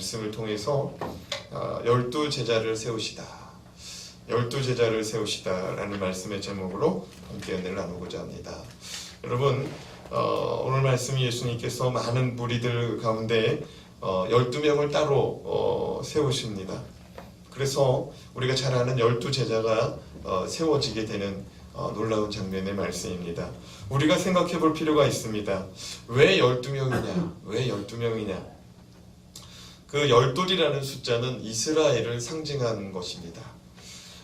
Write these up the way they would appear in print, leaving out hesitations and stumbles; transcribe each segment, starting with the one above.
말씀을 통해서 12제자를 세우시다. 12제자를 세우시다라는 말씀의 제목으로 함께 은혜를 나누고자 합니다. 여러분, 오늘 말씀 예수님께서 많은 무리들 가운데 12명을 따로 세우십니다. 그래서 우리가 잘 아는 12제자가 세워지게 되는 놀라운 장면의 말씀입니다. 우리가 생각해 볼 필요가 있습니다. 왜 12명이냐? 왜 12명이냐? 그 12이라는 숫자는 이스라엘을 상징하는 것입니다.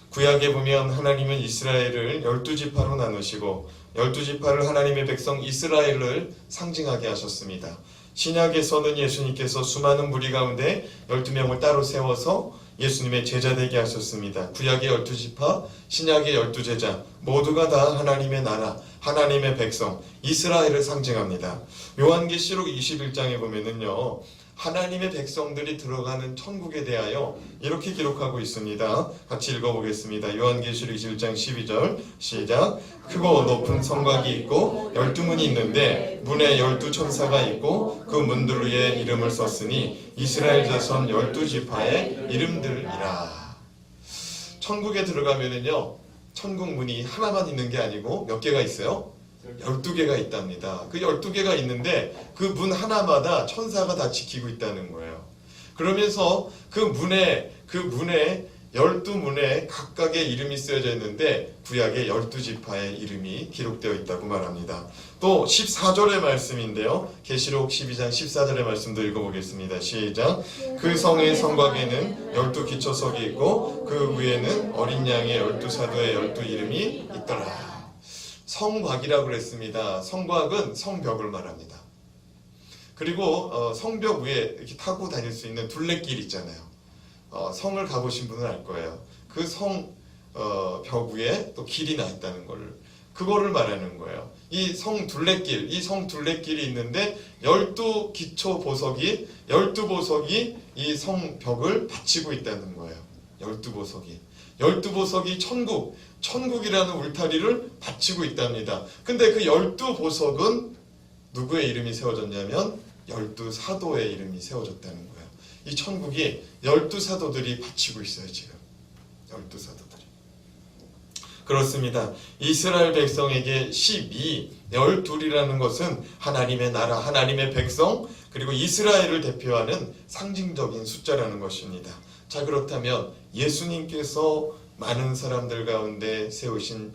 구약에 보면 하나님은 이스라엘을 12지파로 나누시고 12지파를 하나님의 백성 이스라엘을 상징하게 하셨습니다. 신약에서는 예수님께서 수많은 무리 가운데 12명을 따로 세워서 예수님의 제자 되게 하셨습니다. 구약의 12지파, 신약의 12제자 모두가 다 하나님의 나라, 하나님의 백성, 이스라엘을 상징합니다. 요한계시록 21장에 보면은요, 하나님의 백성들이 들어가는 천국에 대하여 이렇게 기록하고 있습니다. 같이 읽어보겠습니다. 요한계시록 21장 12절 시작. 크고 높은 성곽이 있고 12문이 있는데 문에 12천사가 있고 그 문들 위에 이름을 썼으니 이스라엘 자손 12지파의 이름들이라. 천국에 들어가면은요, 천국 문이 하나만 있는 게 아니고 몇 개가 있어요? 12개가 있답니다. 그 12개가 있는데 그 문 하나마다 천사가 다 지키고 있다는 거예요. 그러면서 그 문에 12문에 각각의 이름이 쓰여져 있는데 구약의 12지파의 이름이 기록되어 있다고 말합니다. 또 14절의 말씀인데요. 계시록 12장 14절의 말씀도 읽어보겠습니다. 시작. 그 성의 성곽에는 12기초석이 있고 그 위에는 어린 양의 12사도의 12이름이 있더라. 성곽이라고 그랬습니다. 성곽은 성벽을 말합니다. 그리고 성벽 위에 이렇게 타고 다닐 수 있는 둘레길 있잖아요. 성을 가보신 분은 알 거예요. 그 벽 위에 또 길이 나 있다는 걸, 그거를 말하는 거예요. 이 성 둘레길이 있는데 12기초 보석이 이 성벽을 받치고 있다는 거예요. 12보석이 천국이라는 울타리를 받치고 있답니다. 근데 그 12보석은 누구의 이름이 세워졌냐면 12사도의 이름이 세워졌다는 거예요. 이 천국이 12사도들이 받치고 있어요. 지금 12사도들이. 그렇습니다. 이스라엘 백성에게 12이라는 것은 하나님의 나라, 하나님의 백성, 그리고 이스라엘을 대표하는 상징적인 숫자라는 것입니다. 자, 그렇다면 예수님께서 많은 사람들 가운데 세우신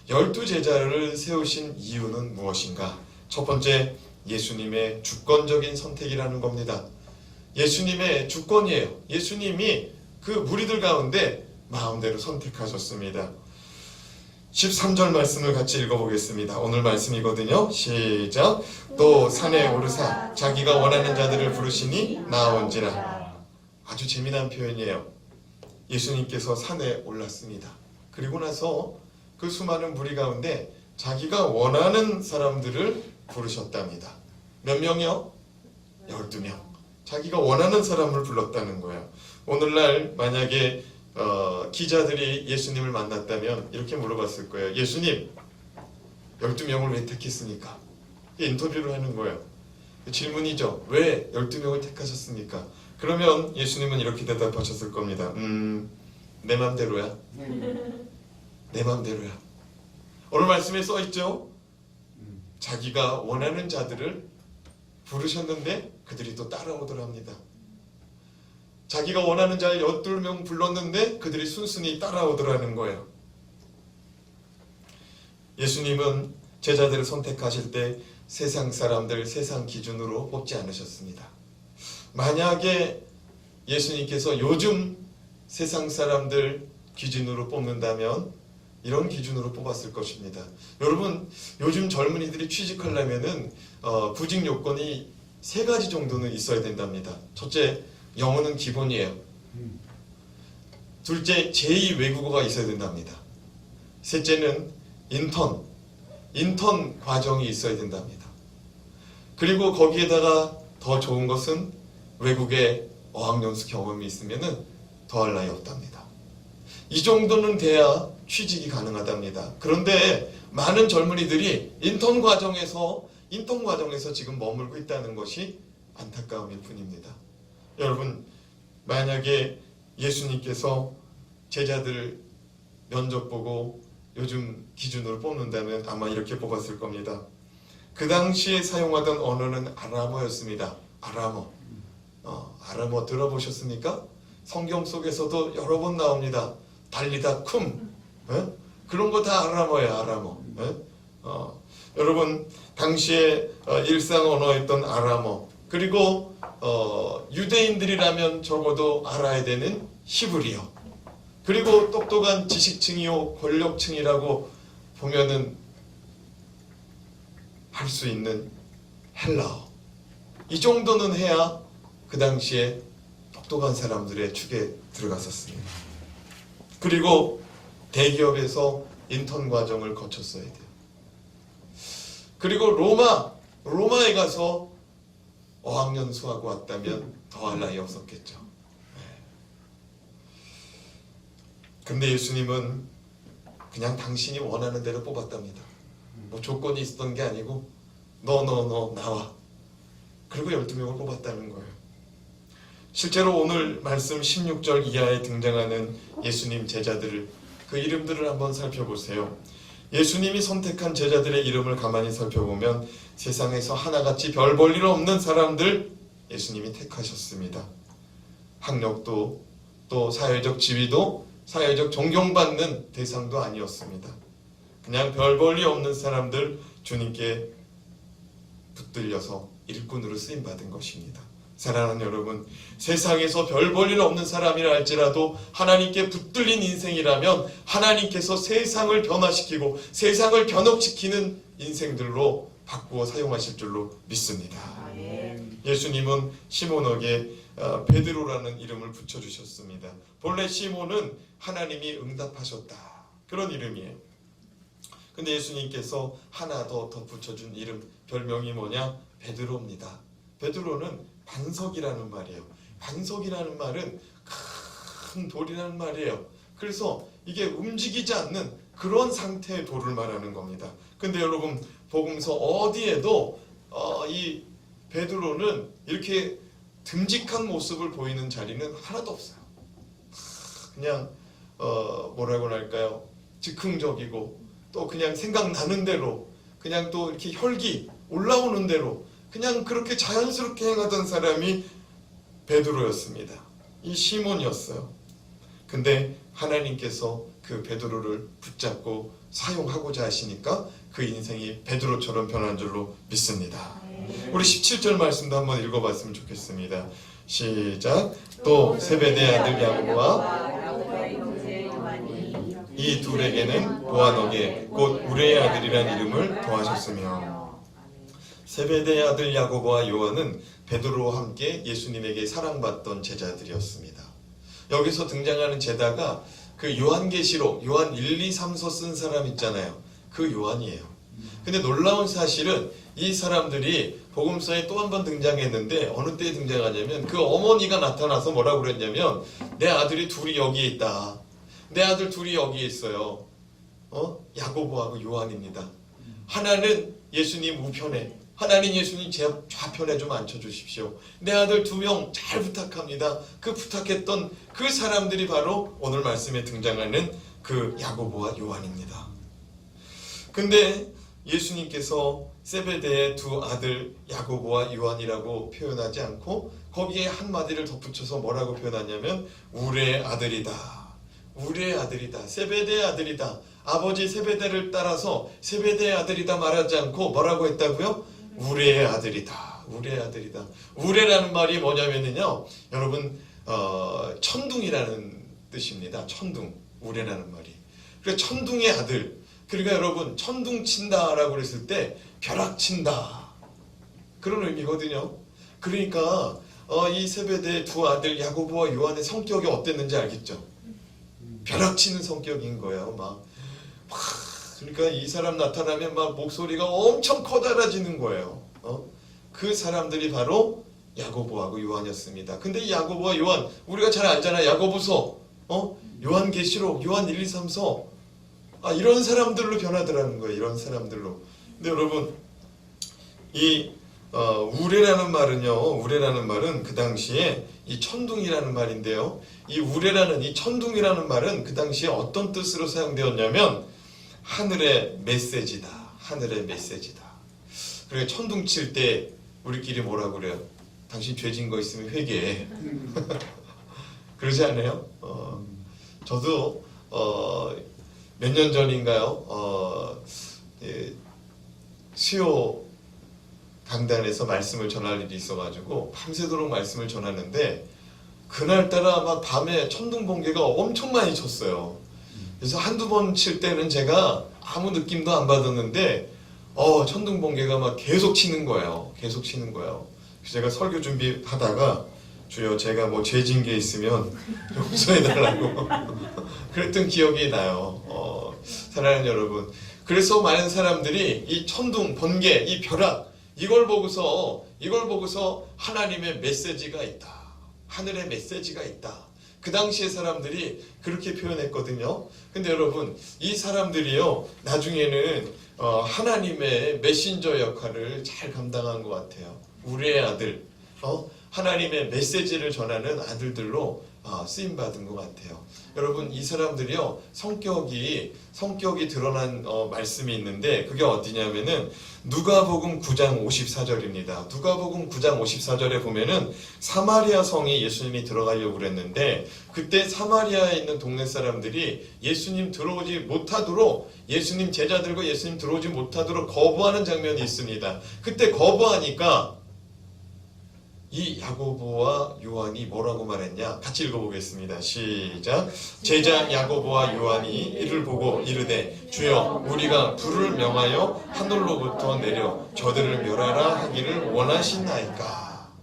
12제자를 세우신 이유는 무엇인가? 첫 번째, 예수님의 주권적인 선택이라는 겁니다. 예수님의 주권이에요. 예수님이 그 무리들 가운데 마음대로 선택하셨습니다. 13절 말씀을 같이 읽어보겠습니다. 오늘 말씀이거든요. 시작. 또 산에 오르사 자기가 원하는 자들을 부르시니 나온지라. 아주 재미난 표현이에요. 예수님께서 산에 올랐습니다. 그리고 나서 그 수많은 무리 가운데 자기가 원하는 사람들을 부르셨답니다. 몇 명이요? 12명. 자기가 원하는 사람을 불렀다는 거예요. 오늘날 만약에 기자들이 예수님을 만났다면 이렇게 물어봤을 거예요. 예수님, 12명을 왜 택했습니까? 인터뷰를 하는 거예요. 질문이죠. 왜 12명을 택하셨습니까? 그러면 예수님은 이렇게 대답하셨을 겁니다. 내 맘대로야. 내 맘대로야. 오늘 말씀에 써있죠? 자기가 원하는 자들을 부르셨는데 그들이 또 따라오더랍니다. 자기가 원하는 자를 12명 불렀는데 그들이 순순히 따라오더라는 거예요. 예수님은 제자들을 선택하실 때 세상 사람들, 세상 기준으로 뽑지 않으셨습니다. 만약에 예수님께서 요즘 세상 사람들 기준으로 뽑는다면 이런 기준으로 뽑았을 것입니다. 여러분, 요즘 젊은이들이 취직하려면은 구직 요건이 3가지 정도는 있어야 된답니다. 첫째, 영어는 기본이에요. 둘째, 제2 외국어가 있어야 된답니다. 셋째는 인턴 과정이 있어야 된답니다. 그리고 거기에다가 더 좋은 것은 외국의 어학연수 경험이 있으면은 더할 나위 없답니다. 이 정도는 돼야 취직이 가능하답니다. 그런데 많은 젊은이들이 인턴 과정에서 지금 머물고 있다는 것이 안타까움일 뿐입니다. 여러분, 만약에 예수님께서 제자들 면접 보고 요즘 기준으로 뽑는다면 아마 이렇게 뽑았을 겁니다. 그 당시에 사용하던 언어는 아람어였습니다. 아람어. 아람어 들어보셨습니까? 성경 속에서도 여러 번 나옵니다. 달리다 쿰. 그런 거 다 아람어예요. 아람어. 여러분, 당시에 일상 언어였던 아람어, 그리고 유대인들이라면 적어도 알아야 되는 히브리어, 그리고 똑똑한 지식층이요 권력층이라고 보면은 할 수 있는 헬라어, 이 정도는 해야 그 당시에 똑똑한 사람들의 축에 들어갔었습니다. 그리고 대기업에서 인턴 과정을 거쳤어야 돼요. 그리고 로마에 가서 어학연수하고 왔다면 더할 나위 없었겠죠. 근데 예수님은 그냥 당신이 원하는 대로 뽑았답니다. 뭐 조건이 있었던 게 아니고 너 나와. 그리고 12명을 뽑았다는 거예요. 실제로 오늘 말씀 16절 이하에 등장하는 예수님 제자들을, 그 이름들을 한번 살펴보세요. 예수님이 선택한 제자들의 이름을 가만히 살펴보면 세상에서 하나같이 별 볼 일 없는 사람들 예수님이 택하셨습니다. 학력도, 또 사회적 지위도, 사회적 존경받는 대상도 아니었습니다. 그냥 별 볼 일 없는 사람들 주님께 붙들려서 일꾼으로 쓰임받은 것입니다. 사랑하는 여러분, 세상에서 별 볼 일 없는 사람이라 할지라도 하나님께 붙들린 인생이라면 하나님께서 세상을 변화시키고 세상을 변혁시키는 인생들로 바꾸어 사용하실 줄로 믿습니다. 예수님은 시몬에게 베드로라는 이름을 붙여주셨습니다. 본래 시몬은 하나님이 응답하셨다, 그런 이름이에요. 근데 예수님께서 하나 더 덧붙여준 이름, 별명이 뭐냐? 베드로입니다. 베드로는 반석이라는 말이에요. 반석이라는 말은 큰 돌이라는 말이에요. 그래서 이게 움직이지 않는 그런 상태의 돌을 말하는 겁니다. 근데 여러분, 복음서 어디에도 이 베드로는 이렇게 듬직한 모습을 보이는 자리는 하나도 없어요. 그냥 뭐라고 할까요? 즉흥적이고, 또 그냥 생각나는 대로, 그냥 또 이렇게 혈기 올라오는 대로 그냥 그렇게 자연스럽게 행하던 사람이 베드로였습니다. 이 시몬이었어요. 근데 하나님께서 그 베드로를 붙잡고 사용하고자 하시니까 그 인생이 베드로처럼 변한 줄로 믿습니다. 우리 17절 말씀도 한번 읽어봤으면 좋겠습니다. 시작. 또 세베대 아들 야고보와 이 둘에게는 보아너게 곧 우레의 아들이란 이름을 더하셨으며, 세베대의 아들 야고보와 요한은 베드로와 함께 예수님에게 사랑받던 제자들이었습니다. 여기서 등장하는 제자가 그 요한계시록, 요한 1, 2, 3서 쓴 사람 있잖아요. 그 요한이에요. 근데 놀라운 사실은 이 사람들이 복음서에 또 한 번 등장했는데 어느 때에 등장하냐면 그 어머니가 나타나서 뭐라고 그랬냐면, 내 아들이 둘이 여기에 있다. 내 아들 둘이 여기에 있어요. 야고보하고 요한입니다. 하나는 예수님 우편에, 하나님 예수님 제 좌편에 좀 앉혀주십시오. 내 아들 2명 잘 부탁합니다. 그 부탁했던 그 사람들이 바로 오늘 말씀에 등장하는 그 야고보와 요한입니다. 근데 예수님께서 세베대의 두 아들 야고보와 요한이라고 표현하지 않고 거기에 한마디를 덧붙여서 뭐라고 표현하냐면 우레의 아들이다. 우레의 아들이다. 세베대의 아들이다. 아버지 세베대를 따라서 세베대의 아들이다 말하지 않고 뭐라고 했다고요? 우레의 아들이다. 우레의 아들이다. 우레라는 말이 뭐냐면요, 여러분 천둥이라는 뜻입니다. 천둥. 우레라는 말이. 그러니까 천둥의 아들. 그러니까 여러분 천둥 친다라고 그랬을 때 벼락 친다, 그런 의미거든요. 그러니까 이 세베대의 두 아들 야고보와 요한의 성격이 어땠는지 알겠죠? 벼락 치는 성격인 거예요. 그러니까 이 사람 나타나면 막 목소리가 엄청 커다라지는 거예요. 그 사람들이 바로 야고보하고 요한이었습니다. 근데 이 야고보와 요한, 우리가 잘 알잖아요. 야고보서, 요한계시록, 요한 1, 2, 3서, 이런 사람들로 변하더라는 거예요. 이런 사람들로. 근데 여러분, 이 우레라는 말은 그 당시에 이 천둥이라는 말인데요. 이 우레라는 이 천둥이라는 말은 그 당시에 어떤 뜻으로 사용되었냐면 하늘의 메시지다. 하늘의 메시지다. 그리고 천둥 칠 때 우리끼리 뭐라고 그래요? 당신 죄진 거 있으면 회개해. 그러지 않아요? 저도 몇 년 전인가요? 수요 강단에서 말씀을 전할 일이 있어가지고 밤새도록 말씀을 전하는데 그날따라 막 밤에 천둥 번개가 엄청 많이 쳤어요. 그래서 한두 번 칠 때는 제가 아무 느낌도 안 받았는데 천둥 번개가 막 계속 치는 거예요. 계속 치는 거예요. 그래서 제가 설교 준비하다가 주여 제가 뭐 죄진 게 있으면 용서해달라고 그랬던 기억이 나요. 사랑하는 여러분, 그래서 많은 사람들이 이 천둥, 번개, 이 벼락 이걸 보고서 하나님의 메시지가 있다. 하늘의 메시지가 있다. 그 당시에 사람들이 그렇게 표현했거든요. 근데 여러분, 이 사람들이요 나중에는 하나님의 메신저 역할을 잘 감당한 것 같아요. 우리의 아들, 하나님의 메시지를 전하는 아들들로 쓰임 받은 것 같아요. 여러분, 이 사람들이요 성격이 드러난 말씀이 있는데 그게 어디냐면은 누가복음 9장 54절입니다. 누가복음 9장 54절에 보면은 사마리아 성에 예수님이 들어가려고 그랬는데 그때 사마리아에 있는 동네 사람들이 예수님 들어오지 못하도록 예수님 제자들과 예수님 들어오지 못하도록 거부하는 장면이 있습니다. 그때 거부하니까 이 야고보와 요한이 뭐라고 말했냐? 같이 읽어보겠습니다. 시작. 제자 야고보와 요한이 이를 보고 이르되 주여 우리가 불을 명하여 하늘로부터 내려 저들을 멸하라 하기를 원하시나이까.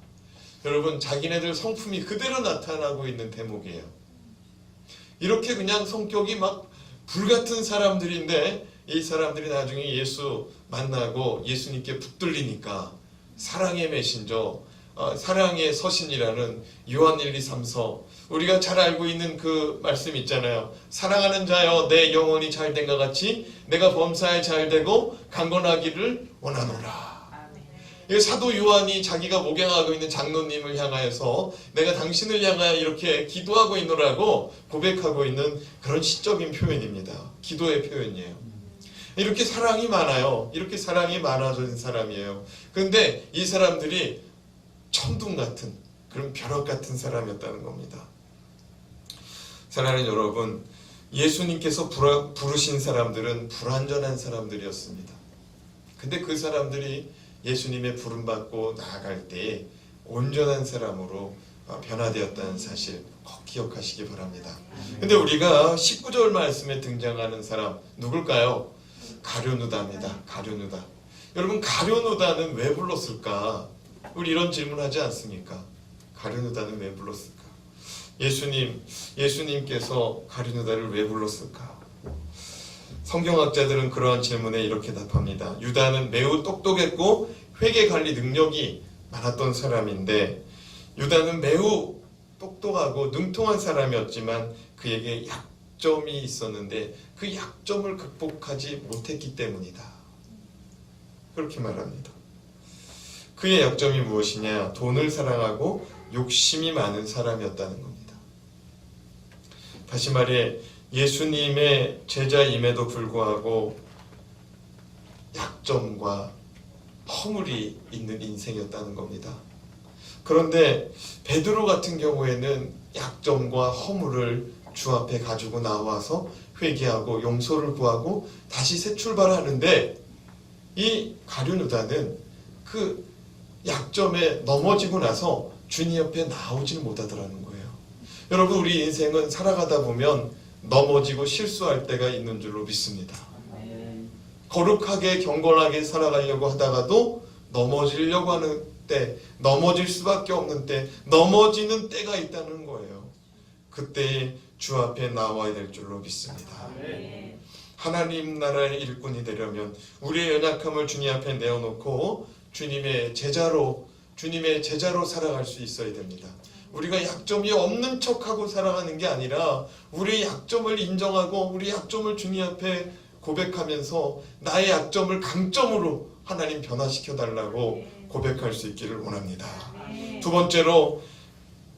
여러분, 자기네들 성품이 그대로 나타나고 있는 대목이에요. 이렇게 그냥 성격이 막 불같은 사람들인데 이 사람들이 나중에 예수 만나고 예수님께 붙들리니까 사랑의 메신저, 사랑의 서신이라는 요한 1, 2, 3서 우리가 잘 알고 있는 그 말씀 있잖아요. 사랑하는 자여 내 영혼이 잘된 것 같이 내가 범사에 잘되고 강건하기를 원하노라. 이 사도 요한이 자기가 목양하고 있는 장로님을 향하여서 내가 당신을 향하여 이렇게 기도하고 있노라고 고백하고 있는 그런 시적인 표현입니다. 기도의 표현이에요. 이렇게 사랑이 많아요. 이렇게 사랑이 많아진 사람이에요. 그런데 이 사람들이 천둥 같은 그런 벼락 같은 사람이었다는 겁니다. 사랑하는 여러분, 예수님께서 부르신 사람들은 불완전한 사람들이었습니다. 근데 그 사람들이 예수님의 부름받고 나아갈 때 온전한 사람으로 변화되었다는 사실 꼭 기억하시기 바랍니다. 근데 우리가 19절 말씀에 등장하는 사람 누굴까요? 가룟유다입니다. 가룟유다. 여러분, 가룟유다는 왜 불렀을까? 우리 이런 질문하지 않습니까? 가룟유다는 왜 불렀을까? 예수님께서 가룟유다를 왜 불렀을까? 성경학자들은 그러한 질문에 이렇게 답합니다. 유다는 매우 똑똑했고 회개 관리 능력이 많았던 사람인데 유다는 매우 똑똑하고 능통한 사람이었지만 그에게 약점이 있었는데 그 약점을 극복하지 못했기 때문이다. 그렇게 말합니다. 그의 약점이 무엇이냐? 돈을 사랑하고 욕심이 많은 사람이었다는 겁니다. 다시 말해 예수님의 제자임에도 불구하고 약점과 허물이 있는 인생이었다는 겁니다. 그런데 베드로 같은 경우에는 약점과 허물을 주 앞에 가지고 나와서 회개하고 용서를 구하고 다시 새 출발하는데 이 가룟유다는 그 약점에 넘어지고 나서 주님 옆에 나오지는 못하더라는 거예요. 여러분, 우리 인생은 살아가다 보면 넘어지고 실수할 때가 있는 줄로 믿습니다. 거룩하게 경건하게 살아가려고 하다가도 넘어지려고 하는 때, 넘어질 수밖에 없는 때, 넘어지는 때가 있다는 거예요. 그때 주 앞에 나와야 될 줄로 믿습니다. 하나님 나라의 일꾼이 되려면 우리의 연약함을 주님 앞에 내어놓고 주님의 제자로 살아갈 수 있어야 됩니다. 우리가 약점이 없는 척하고 살아가는 게 아니라 우리의 약점을 인정하고 우리 약점을 주님 앞에 고백하면서 나의 약점을 강점으로 하나님 변화시켜 달라고 고백할 수 있기를 원합니다. 두 번째로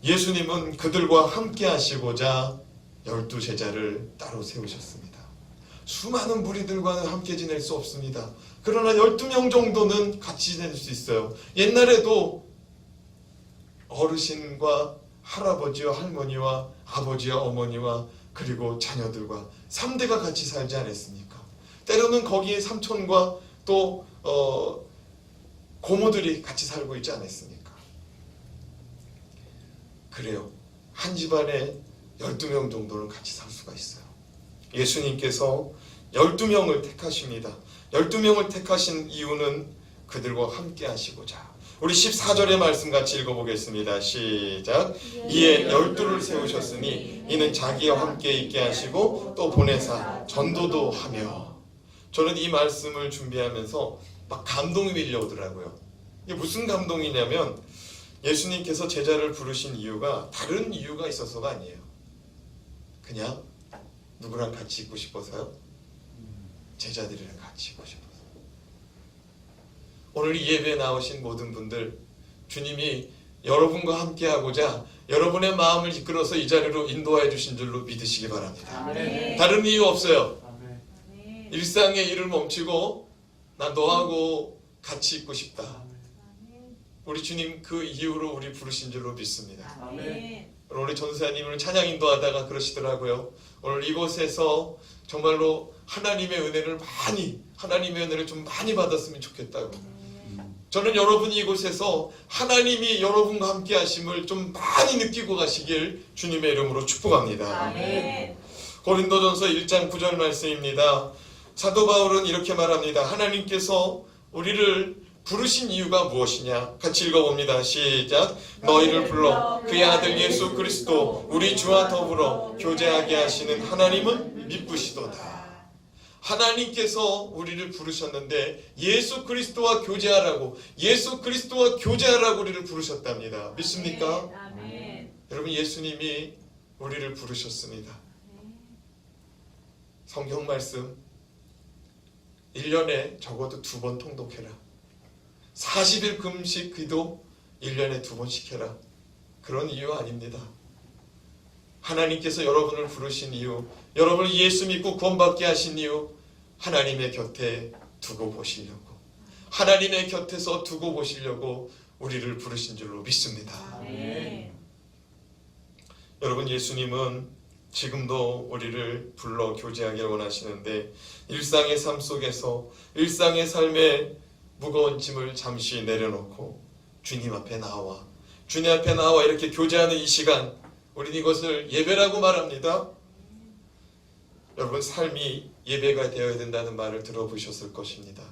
예수님은 그들과 함께 하시고자 12제자를 따로 세우셨습니다. 수많은 무리들과는 함께 지낼 수 없습니다. 그러나 12명 정도는 같이 지낼 수 있어요. 옛날에도 어르신과 할아버지와 할머니와 아버지와 어머니와 그리고 자녀들과 3대가 같이 살지 않았습니까? 때로는 거기에 삼촌과 또 고모들이 같이 살고 있지 않았습니까? 그래요. 한 집안에 12명 정도는 같이 살 수가 있어요. 예수님께서 12명을 택하십니다. 12명을 택하신 이유는 그들과 함께 하시고자. 우리 14절의 말씀 같이 읽어보겠습니다. 시작. 이에 12를 세우셨으니 이는 자기와 함께 있게 하시고 또 보내사 전도도 하며. 저는 이 말씀을 준비하면서 막 감동이 밀려오더라고요. 이게 무슨 감동이냐면 예수님께서 제자를 부르신 이유가 다른 이유가 있어서가 아니에요. 그냥 누구랑 같이 있고 싶어서요? 제자들이랑 같이 있고 싶어서. 오늘 이 예배에 나오신 모든 분들, 주님이 여러분과 함께 하고자 여러분의 마음을 이끌어서 이 자리로 인도해 주신 줄로 믿으시기 바랍니다. 아멘. 다른 이유 없어요. 아멘. 일상의 일을 멈추고 나 너하고 같이 있고 싶다. 아멘. 우리 주님 그 이유로 우리 부르신 줄로 믿습니다. 아멘. 오늘 전사님을 찬양 인도하다가 그러시더라고요. 오늘 이곳에서 정말로 하나님의 은혜를 좀 많이 받았으면 좋겠다고. 저는 여러분이 이곳에서 하나님이 여러분과 함께 하심을 좀 많이 느끼고 가시길 주님의 이름으로 축복합니다. 아멘. 고린도전서 1장 9절 말씀입니다. 사도 바울은 이렇게 말합니다. 하나님께서 우리를 부르신 이유가 무엇이냐? 같이 읽어봅니다. 시작. 너희를 불러 그의 아들 예수 그리스도 우리 주와 더불어 교제하게 하시는 하나님은 미쁘시도다. 하나님께서 우리를 부르셨는데 예수 그리스도와 교제하라고 우리를 부르셨답니다. 믿습니까? 아멘. 여러분, 예수님이 우리를 부르셨습니다. 성경 말씀 1년에 적어도 2번 통독해라. 40일 금식 기도 1년에 2번씩 해라. 그런 이유 아닙니다. 하나님께서 여러분을 부르신 이유, 여러분을 예수 믿고 구원받게 하신 이유, 하나님의 곁에 두고 보시려고, 하나님의 곁에서 두고 보시려고 우리를 부르신 줄로 믿습니다. 아멘. 여러분, 예수님은 지금도 우리를 불러 교제하길 원하시는데 일상의 삶 속에서 일상의 삶의 무거운 짐을 잠시 내려놓고 주님 앞에 나와 이렇게 교제하는 이 시간, 우린 이것을 예배라고 말합니다. 여러분, 삶이 예배가 되어야 된다는 말을 들어보셨을 것입니다.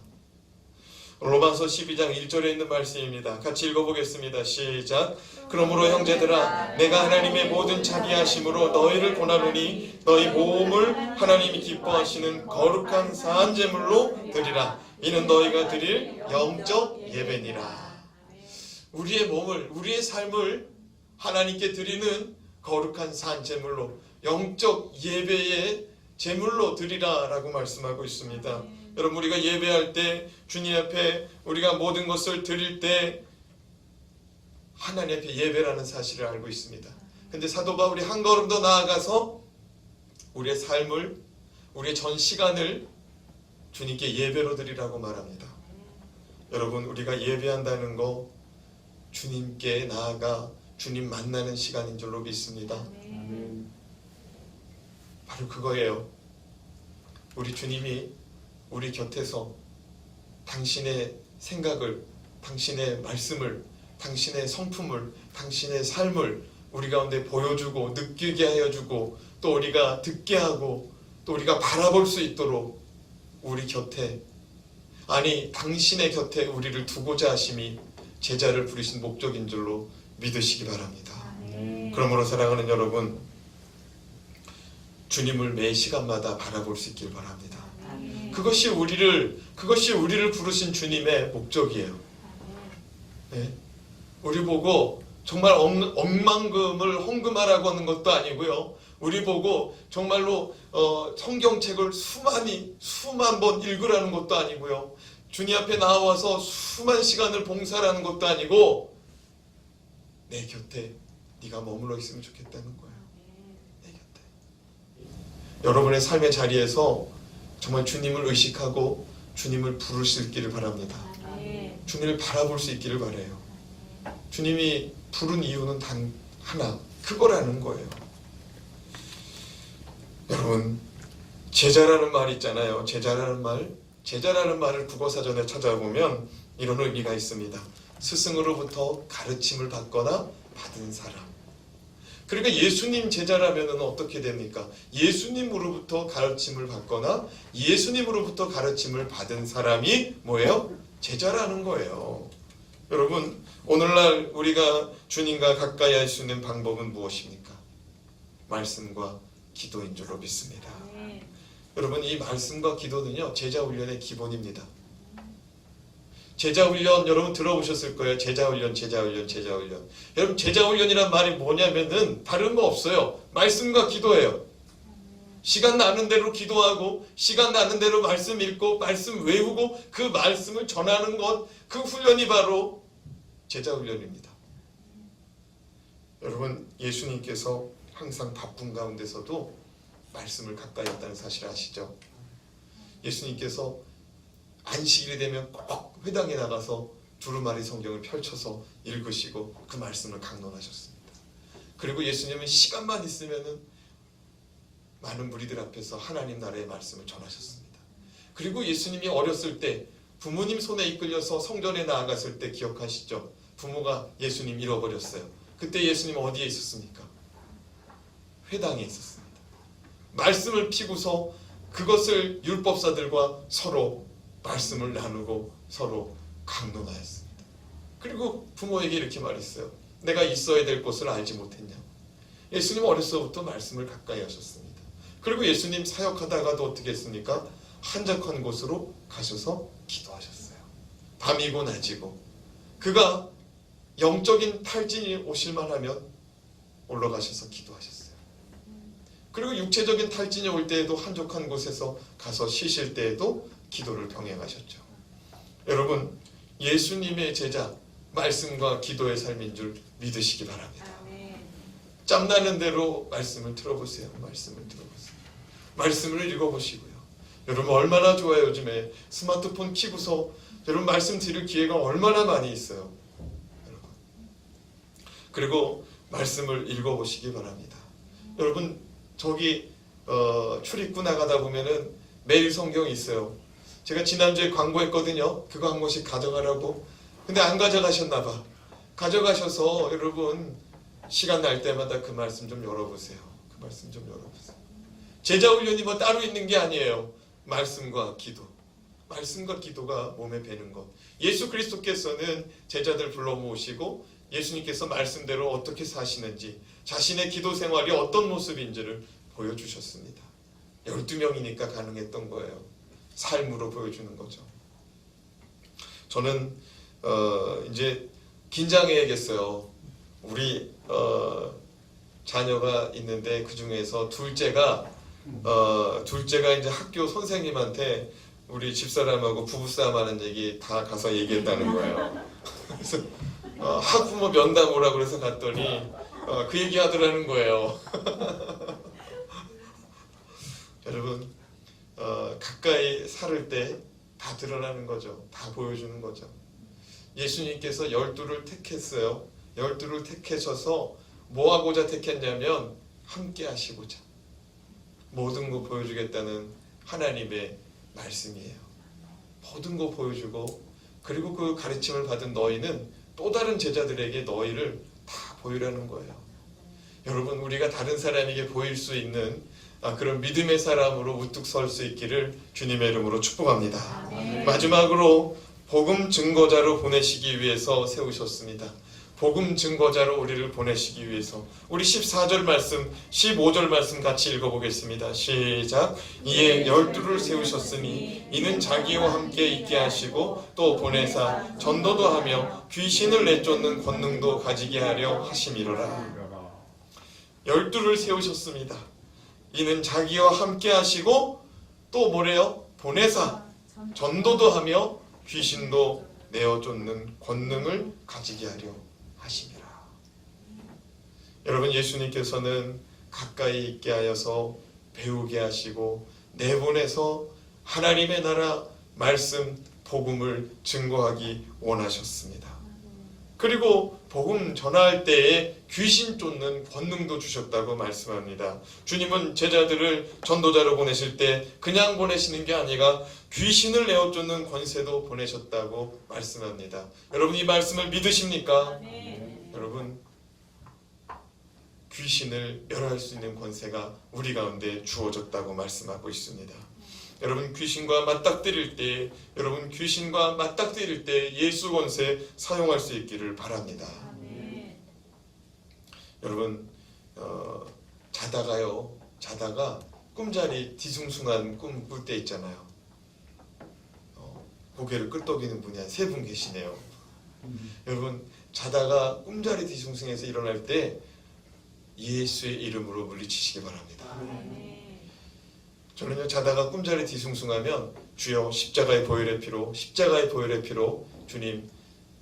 로마서 12장 1절에 있는 말씀입니다. 같이 읽어보겠습니다. 시작. 그러므로 형제들아, 내가 하나님의 모든 자비하심으로 너희를 권하노니 너희 몸을 하나님이 기뻐하시는 거룩한 사한제물로 드리라. 이는 너희가 드릴 영적 예배니라. 우리의 몸을, 우리의 삶을 하나님께 드리는 거룩한 사한제물로, 영적 예배의 제물로 드리라 라고 말씀하고 있습니다. 여러분, 우리가 예배할 때, 주님 앞에 우리가 모든 것을 드릴 때 하나님 앞에 예배라는 사실을 알고 있습니다. 근데 사도 바울이 한 걸음 더 나아가서 우리의 삶을, 우리의 전 시간을 주님께 예배로 드리라고 말합니다. 여러분, 우리가 예배한다는 거 주님께 나아가 주님 만나는 시간인 줄로 믿습니다. 바로 그거예요. 우리 주님이 우리 곁에서 당신의 생각을, 당신의 말씀을, 당신의 성품을, 당신의 삶을 우리 가운데 보여주고 느끼게 하여주고 또 우리가 듣게 하고 또 우리가 바라볼 수 있도록 우리 곁에, 아니 당신의 곁에 우리를 두고자 하심이 제자를 부르신 목적인 줄로 믿으시기 바랍니다. 그러므로 사랑하는 여러분, 주님을 매 시간마다 바라볼 수 있길 바랍니다. 그것이 우리를 부르신 주님의 목적이에요. 네? 우리 보고 정말 억만금을 헌금하라고 하는 것도 아니고요. 우리 보고 정말로 성경책을 수만 번 읽으라는 것도 아니고요. 주님 앞에 나와서 수많은 시간을 봉사하는 것도 아니고 내 곁에 네가 머물러 있으면 좋겠다는 거야. 내 곁에. 여러분의 삶의 자리에서 정말 주님을 의식하고 주님을 부를 수 있기를 바랍니다. 주님을 바라볼 수 있기를 바라요. 주님이 부른 이유는 단 하나, 그거라는 거예요. 여러분, 제자라는 말 있잖아요. 제자라는 말을 국어사전에 찾아보면 이런 의미가 있습니다. 스승으로부터 가르침을 받거나 받은 사람. 그러니까 예수님 제자라면 어떻게 됩니까? 예수님으로부터 가르침을 받거나 예수님으로부터 가르침을 받은 사람이 뭐예요? 제자라는 거예요. 여러분, 오늘날 우리가 주님과 가까이 할 수 있는 방법은 무엇입니까? 말씀과 기도인 줄로 믿습니다. 여러분, 이 말씀과 기도는요, 제자훈련의 기본입니다. 제자훈련 여러분 들어보셨을 거예요. 제자훈련. 여러분, 제자훈련이란 말이 뭐냐면은 다른 거 없어요. 말씀과 기도예요. 시간 나는 대로 기도하고 시간 나는 대로 말씀 읽고 말씀 외우고 그 말씀을 전하는 것, 그 훈련이 바로 제자훈련입니다. 여러분, 예수님께서 항상 바쁜 가운데서도 말씀을 가까이 했다는 사실 아시죠? 예수님께서 안식일이 되면 꼭 회당에 나가서 두루마리 성경을 펼쳐서 읽으시고 그 말씀을 강론하셨습니다. 그리고 예수님은 시간만 있으면은 많은 무리들 앞에서 하나님 나라의 말씀을 전하셨습니다. 그리고 예수님이 어렸을 때 부모님 손에 이끌려서 성전에 나아갔을 때 기억하시죠? 부모가 예수님 잃어버렸어요. 그때 예수님 어디에 있었습니까? 회당에 있었습니다. 말씀을 피고서 그것을 율법사들과 서로 말씀을 나누고 서로 강론하였습니다. 그리고 부모에게 이렇게 말했어요. 내가 있어야 될 곳을 알지 못했냐? 예수님 어렸을 때부터 말씀을 가까이 하셨습니다. 그리고 예수님 사역하다가도 어떻게 했습니까? 한적한 곳으로 가셔서 기도하셨어요. 밤이고 낮이고. 그가 영적인 탈진이 오실만 하면 올라가셔서 기도하셨어요. 그리고 육체적인 탈진이 올 때에도 한적한 곳에서 가서 쉬실 때에도 기도를 병행하셨죠. 여러분, 예수님의 제자, 말씀과 기도의 삶인 줄 믿으시기 바랍니다. 짬나는 대로 말씀을 들어보세요. 말씀을 읽어보시고요. 여러분, 얼마나 좋아요. 요즘에 스마트폰 켜고서 여러분 말씀 들을 기회가 얼마나 많이 있어요. 여러분, 그리고 말씀을 읽어보시기 바랍니다. 여러분, 저기 출입구 나가다 보면은 매일 성경이 있어요. 제가 지난주에 광고했거든요. 그거 한 권씩 가져가라고. 근데 안 가져가셨나 봐. 가져가셔서 여러분 시간 날 때마다 그 말씀 좀 열어보세요. 제자훈련이 뭐 따로 있는 게 아니에요. 말씀과 기도. 말씀과 기도가 몸에 배는 것. 예수 그리스도께서는 제자들 불러 모으시고 예수님께서 말씀대로 어떻게 사시는지, 자신의 기도 생활이 어떤 모습인지를 보여주셨습니다. 12명이니까 가능했던 거예요. 삶으로 보여주는 거죠. 저는 이제 긴장해야겠어요. 우리 자녀가 있는데 그 중에서 둘째가 이제 학교 선생님한테 우리 집사람하고 부부싸움하는 얘기 다 가서 얘기했다는 거예요. 그래서 학부모 면담 오라고 그래서 갔더니 그 얘기 하더라는 거예요. 여러분, 가까이 살을 때 다 드러나는 거죠. 다 보여주는 거죠. 예수님께서 12를 택했어요. 12를 택하셔서 뭐 하고자 택했냐면 함께 하시고자 모든 거 보여주겠다는 하나님의 말씀이에요. 모든 거 보여주고, 그리고 그 가르침을 받은 너희는 또 다른 제자들에게 너희를 다 보이라는 거예요. 여러분, 우리가 다른 사람에게 보일 수 있는 그런 믿음의 사람으로 우뚝 설 수 있기를 주님의 이름으로 축복합니다. 아멘. 마지막으로 복음 증거자로 보내시기 위해서 세우셨습니다. 복음 증거자로 우리를 보내시기 위해서 우리 14절 말씀, 15절 말씀 같이 읽어보겠습니다. 시작. 이에 12를 세우셨으니 이는 자기와 함께 있게 하시고 또 보내사 전도도 하며 귀신을 내쫓는 권능도 가지게 하려 하심이로라. 12를 세우셨습니다. 이는 자기와 함께 하시고 또 뭐래요? 보내사 전도도 하며 귀신도 내어 쫓는 권능을 가지게 하려 하심이라. 여러분, 예수님께서는 가까이 있게 하여서 배우게 하시고 내보내서 하나님의 나라 말씀 복음을 증거하기 원하셨습니다. 그리고 복음 전할 때에 귀신 쫓는 권능도 주셨다고 말씀합니다. 주님은 제자들을 전도자로 보내실 때 그냥 보내시는 게 아니라 귀신을 내어 쫓는 권세도 보내셨다고 말씀합니다. 여러분, 이 말씀을 믿으십니까? 여러분, 귀신을 멸할 수 있는 권세가 우리 가운데 주어졌다고 말씀하고 있습니다. 여러분, 귀신과 맞닥뜨릴 때, 예수 권세 사용할 수 있기를 바랍니다. 여러분, 자다가 꿈자리 뒤숭숭한 꿈 꿀 때 있잖아요. 고개를 끄덕이는 분이 한 3분 계시네요. 여러분, 자다가 꿈자리 뒤숭숭해서 일어날 때 예수의 이름으로 물리치시기 바랍니다. 저는요, 자다가 꿈자리 뒤숭숭하면 주여 십자가의 보혈의 피로 주님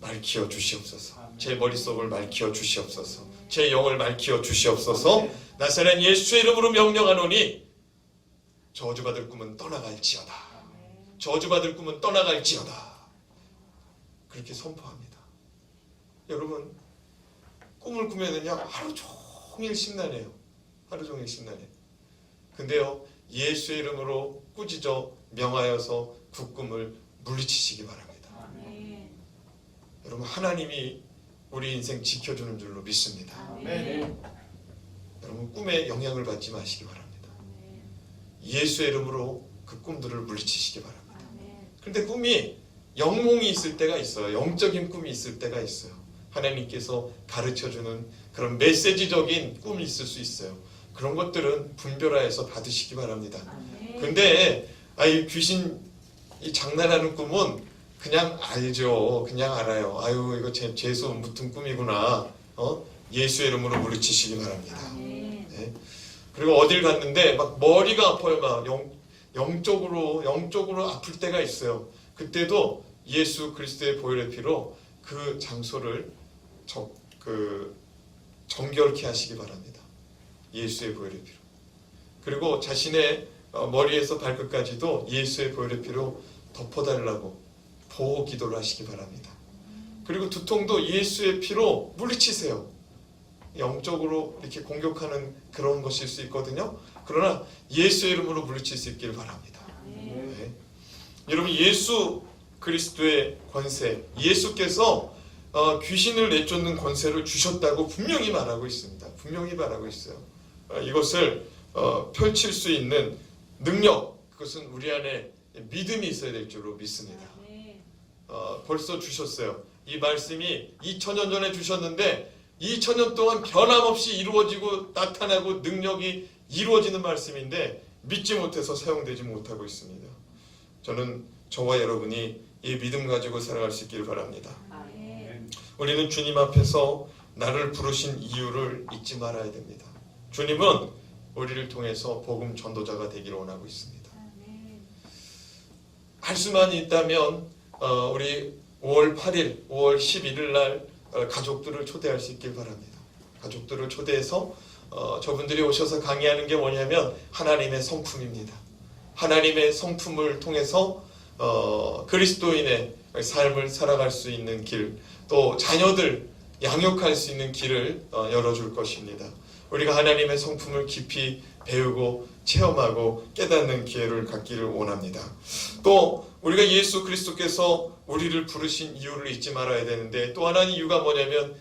맑히어 주시옵소서. 제 머릿속을 맑히어 주시옵소서. 제 영을 맑히어 주시옵소서. 나사렛 예수의 이름으로 명령하노니 저주받을 꿈은 떠나갈지어다. 저주받을 꿈은 떠나갈지어다. 그렇게 선포합니다. 여러분, 꿈을 꾸면은요, 하루 종일 심란해요. 근데요, 예수의 이름으로 꾸짖어 명하여서 그 꿈을 물리치시기 바랍니다. 여러분, 하나님이 우리 인생 지켜주는 줄로 믿습니다. 여러분, 꿈에 영향을 받지 마시기 바랍니다. 예수의 이름으로 그 꿈들을 물리치시기 바랍니다. 그런데 꿈이 영몽이 있을 때가 있어요. 영적인 꿈이 있을 때가 있어요. 하나님께서 가르쳐주는 그런 메시지적인 꿈이 있을 수 있어요. 그런 것들은 분별하여서 받으시기 바랍니다. 근데 귀신 장난하는 꿈은 그냥 알죠. 그냥 알아요. 이거 재수 묻은 꿈이구나. 예수의 이름으로 물리치시기 바랍니다. 네. 그리고 어딜 갔는데 막 머리가 아파요. 막 영적으로 아플 때가 있어요. 그때도 예수 그리스도의 보혈의 피로 그 장소를 정결케 하시기 바랍니다. 예수의 보혈의 피로. 그리고 자신의 머리에서 발끝까지도 예수의 보혈의 피로 덮어달라고 보호 기도를 하시기 바랍니다. 그리고 두통도 예수의 피로 물리치세요. 영적으로 이렇게 공격하는 그런 것일 수 있거든요. 그러나 예수의 이름으로 물리칠 수 있기를 바랍니다. 네. 여러분, 예수 그리스도의 권세, 예수께서 귀신을 내쫓는 권세를 주셨다고 분명히 말하고 있습니다. 분명히 말하고 있어요. 이것을 펼칠 수 있는 능력, 그것은 우리 안에 믿음이 있어야 될 줄로 믿습니다. 벌써 주셨어요. 이 말씀이 2000년 전에 주셨는데 2000년 동안 변함없이 이루어지고 나타나고 능력이 이루어지는 말씀인데 믿지 못해서 사용되지 못하고 있습니다. 저는 저와 여러분이 이 믿음 가지고 살아갈 수 있기를 바랍니다. 우리는 주님 앞에서 나를 부르신 이유를 잊지 말아야 됩니다. 주님은 우리를 통해서 복음 전도자가 되기를 원하고 있습니다. 할 수만 있다면 우리 5월 8일, 5월 11일 날 가족들을 초대할 수 있길 바랍니다. 가족들을 초대해서 저분들이 오셔서 강의하는 게 뭐냐면 하나님의 성품입니다. 하나님의 성품을 통해서 그리스도인의 삶을 살아갈 수 있는 길, 또 자녀들 양육할 수 있는 길을 열어줄 것입니다. 우리가 하나님의 성품을 깊이 배우고 체험하고 깨닫는 기회를 갖기를 원합니다. 또 우리가 예수 그리스도께서 우리를 부르신 이유를 잊지 말아야 되는데, 또 하나의 이유가 뭐냐면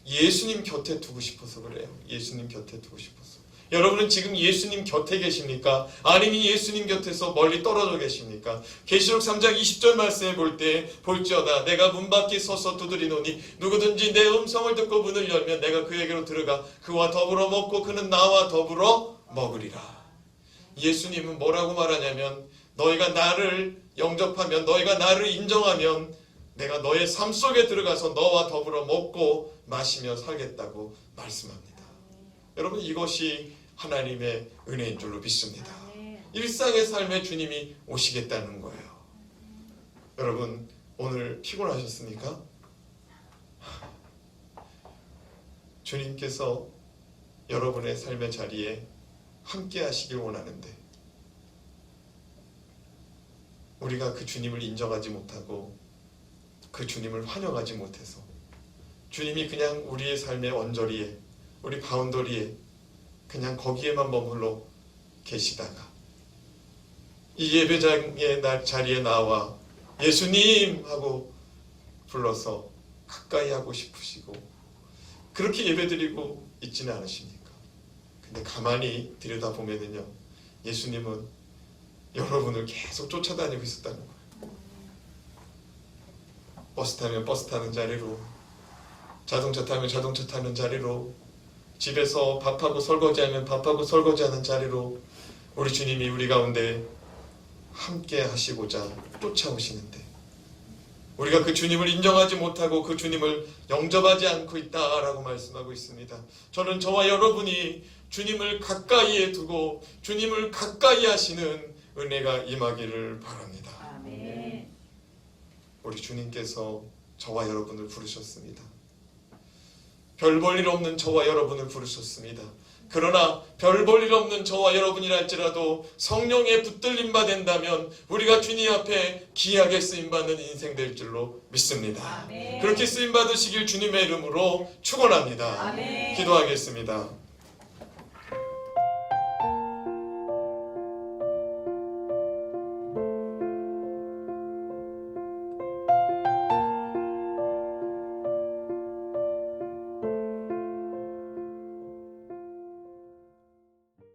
예수님 곁에 두고 싶어서 그래요. 예수님 곁에 두고 싶어서. 여러분은 지금 예수님 곁에 계십니까? 아니면 예수님 곁에서 멀리 떨어져 계십니까? 계시록 3장 20절 말씀에 볼 때 볼지어다 내가 문 밖에 서서 두드리노니 누구든지 내 음성을 듣고 문을 열면 내가 그에게로 들어가 그와 더불어 먹고 그는 나와 더불어 먹으리라. 예수님은 뭐라고 말하냐면 너희가 나를 영접하면, 너희가 나를 인정하면 내가 너의 삶 속에 들어가서 너와 더불어 먹고 마시며 살겠다고 말씀합니다. 여러분, 이것이 하나님의 은혜인 줄로 믿습니다. 일상의 삶에 주님이 오시겠다는 거예요. 여러분, 오늘 피곤하셨습니까? 주님께서 여러분의 삶의 자리에 함께 하시길 원하는데 우리가 그 주님을 인정하지 못하고 그 주님을 환영하지 못해서 주님이 그냥 우리의 삶의 언저리에, 우리 바운더리에 그냥 거기에만 머물러 계시다가 이 예배장의 자리에 나와 예수님 하고 불러서 가까이 하고 싶으시고 그렇게 예배드리고 있지는 않으십니까? 근데 가만히 들여다보면요, 예수님은 여러분을 계속 쫓아다니고 있었다는 거예요. 버스 타면 버스 타는 자리로, 자동차 타면 자동차 타는 자리로, 집에서 밥하고 설거지하면 밥하고 설거지하는 자리로 우리 주님이 우리 가운데 함께 하시고자 쫓아오시는데 우리가 그 주님을 인정하지 못하고 그 주님을 영접하지 않고 있다라고 말씀하고 있습니다. 저는 저와 여러분이 주님을 가까이에 두고 주님을 가까이 하시는 은혜가 임하기를 바랍니다. 아멘. 우리 주님께서 저와 여러분을 부르셨습니다. 별 볼 일 없는 저와 여러분을 부르셨습니다. 그러나 별 볼 일 없는 저와 여러분이라 할지라도 성령에 붙들림 바 된다면 우리가 주님 앞에 귀하게 쓰임받는 인생 될 줄로 믿습니다. 아멘. 그렇게 쓰임받으시길 주님의 이름으로 축원합니다. 아멘. 기도하겠습니다.